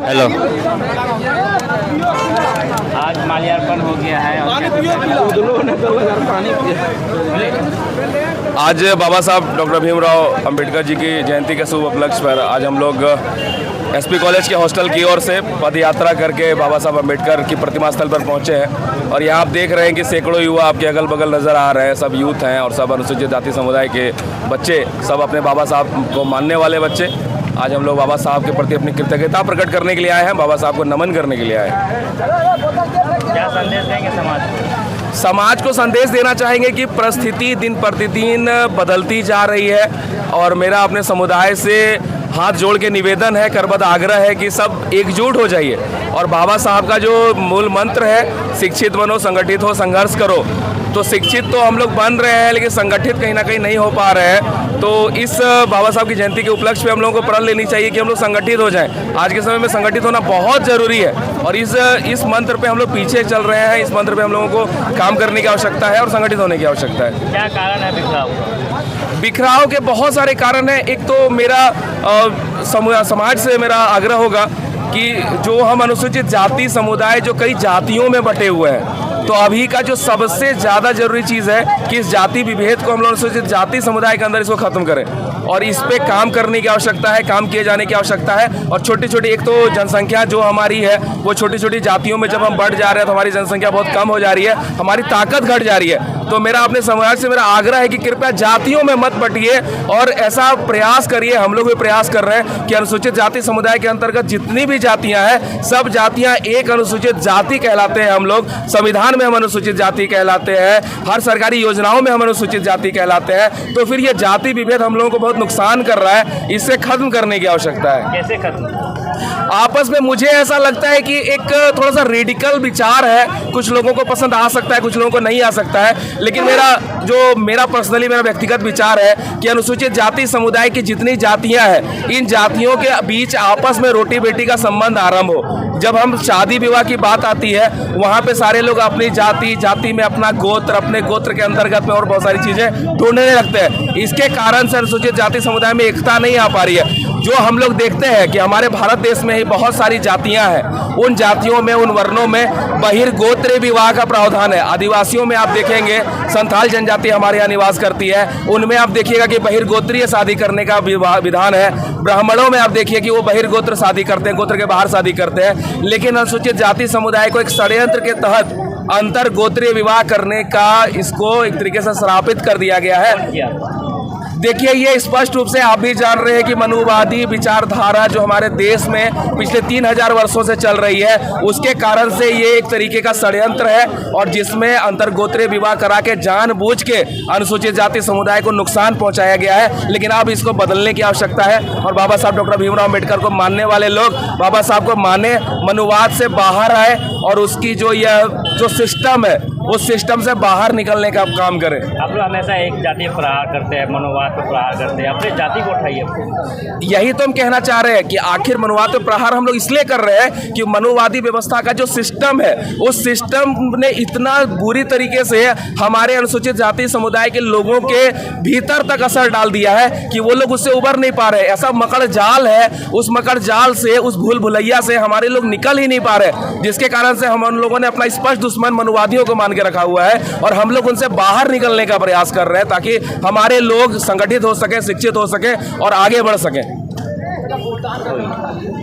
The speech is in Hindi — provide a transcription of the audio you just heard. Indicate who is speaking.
Speaker 1: हेलो।
Speaker 2: आज माल्यार्पण हो गया है और
Speaker 3: आज बाबा साहब डॉक्टर भीमराव अंबेडकर जी की जयंती के शुभ उपलक्ष्य पर आज हम लोग एसपी कॉलेज के हॉस्टल की ओर से पद यात्रा करके बाबा साहब अंबेडकर की प्रतिमा स्थल पर पहुंचे हैं। और यहाँ आप देख रहे हैं कि सैकड़ों युवा आपके अगल बगल नज़र आ रहे हैं। सब यूथ हैं और सब अनुसूचित जाति समुदाय के बच्चे, सब अपने बाबा साहब को मानने वाले बच्चे। आज हम लोग बाबा साहब के प्रति अपनी कृतज्ञता प्रकट करने के लिए आए हैं, बाबा साहब को नमन करने के लिए आए हैं।
Speaker 2: क्या संदेश देंगे
Speaker 3: समाज को संदेश देना चाहेंगे कि परिस्थिति दिन प्रतिदिन बदलती जा रही है और मेरा अपने समुदाय से हाथ जोड़ के निवेदन है, करबद्ध आग्रह है कि सब एकजुट हो जाइए। और बाबा साहब का जो मूल मंत्र है, शिक्षित बनो, संगठित हो, संघर्ष करो। तो शिक्षित तो हम लोग बन रहे हैं लेकिन संगठित कहीं ना कहीं नहीं हो पा रहे हैं। तो इस बाबा साहब की जयंती के उपलक्ष्य पे हम लोगों को प्रण लेनी चाहिए कि हम लोग संगठित हो जाएं। आज के समय में संगठित होना बहुत ज़रूरी है और इस मंत्र पे हम लोग पीछे चल रहे हैं। इस मंत्र पे हम लोगों को काम करने की आवश्यकता है और संगठित होने की आवश्यकता है।
Speaker 2: क्या कारण है
Speaker 3: बिखराव के बहुत सारे कारण हैं। एक तो मेरा समाज से मेरा आग्रह होगा कि जो हम अनुसूचित जाति समुदाय जो कई जातियों में बटे हुए हैं, तो अभी का जो सबसे ज़्यादा जरूरी चीज़ है कि इस जाति विभेद को हम लोग अनुसूचित जाति समुदाय के अंदर इसको ख़त्म करें और इस पे काम करने की आवश्यकता है, काम किए जाने की आवश्यकता है। और छोटी छोटी, एक तो जनसंख्या जो हमारी है वो छोटी छोटी जातियों में जब हम बढ़ जा रहे हैं तो हमारी जनसंख्या बहुत कम हो जा रही है, हमारी ताकत घट जा रही है। तो मेरा अपने समाज से मेरा आग्रह है कि कृपया जातियों में मत बटिए और ऐसा प्रयास करिए, हम लोग भी प्रयास कर रहे हैं कि अनुसूचित जाति समुदाय के अंतर्गत जितनी भी जातियाँ हैं, सब जातियाँ एक अनुसूचित जाति कहलाते हैं। हम लोग संविधान में हम अनुसूचित जाति कहलाते हैं, हर सरकारी योजनाओं में हम अनुसूचित जाति कहलाते हैं। तो फिर ये जाति विभेद हम लोगों को बहुत नुकसान कर रहा है, इससे खत्म करने की आवश्यकता है।
Speaker 2: कैसे खत्म?
Speaker 3: आपस में मुझे ऐसा लगता है कि एक थोड़ा सा रेडिकल विचार है, कुछ लोगों को पसंद आ सकता है, कुछ लोगों को नहीं आ सकता है, लेकिन मेरा पर्सनली मेरा व्यक्तिगत विचार है कि अनुसूचित जाति समुदाय की जितनी जातियां हैं, इन जातियों के बीच आपस में रोटी बेटी का संबंध आरंभ हो। जब हम शादी विवाह की बात आती है, वहाँ पे सारे लोग अपनी जाति में अपना गोत्र, अपने गोत्र के अंतर्गत में और बहुत सारी चीज़ें ढूंढने लगते हैं। इसके कारण से अनुसूचित जाति समुदाय में एकता नहीं आ पा रही है। जो हम लोग देखते हैं कि हमारे भारत देश में ही बहुत सारी जातियां हैं, उन जातियों में, उन वर्णों में बहिर्गोत्रीय विवाह का प्रावधान है। आदिवासियों में आप देखेंगे, संथाल जनजाति हमारे यहाँ निवास करती है, उनमें आप देखिएगा कि बहिर्गोत्रीय शादी करने का विधान है। ब्राह्मणों में आप देखिए कि वो बहिर्गोत्र शादी करते हैं, गोत्र के बाहर शादी करते हैं। लेकिन अनुसूचित जाति समुदाय को एक षड्यंत्र के तहत अंतर गोत्रीय विवाह करने का इसको एक तरीके से श्रापित कर दिया गया है। देखिए, ये स्पष्ट रूप से आप भी जान रहे हैं कि मनुवादी विचारधारा जो हमारे देश में पिछले 3000 वर्षों से चल रही है, उसके कारण से ये एक तरीके का षड्यंत्र है और जिसमें अंतर्गोत्रीय विवाह करा के जानबूझ के अनुसूचित जाति समुदाय को नुकसान पहुंचाया गया है। लेकिन अब इसको बदलने की आवश्यकता है और बाबा साहब डॉक्टर भीमराव अंबेडकर को मानने वाले लोग बाबा साहब को माने, मनुवाद से बाहर आए और उसकी जो सिस्टम है, उस सिस्टम से बाहर निकलने का काम करें।
Speaker 2: आप लोग हमेशा एक जाति पर प्रहार करते हैं, मनुवाद पर प्रहार करते हैं, अपने जाति को उठाइए।
Speaker 3: यही तो हम कहना चाह रहे हैं कि आखिर मनुवाद पर प्रहार हम लोग इसलिए कर रहे हैं कि मनुवादी व्यवस्था का जो सिस्टम है, उस सिस्टम ने इतना बुरी तरीके से हमारे अनुसूचित जाति समुदाय के लोगों के भीतर तक असर डाल दिया है कि वो लोग उससे उबर नहीं पा रहे। ऐसा मकड़ जाल है, उस मकड़ जाल से, उस भूल भुलैया से हमारे लोग निकल ही नहीं पा रहे, जिसके कारण से हम लोगों ने अपना स्पष्ट दुश्मन मनुवादियों को मान के रखा हुआ है और हम लोग उनसे बाहर निकलने का प्रयास कर रहे हैं ताकि हमारे लोग संगठित हो सके, शिक्षित हो सके और आगे बढ़ सके।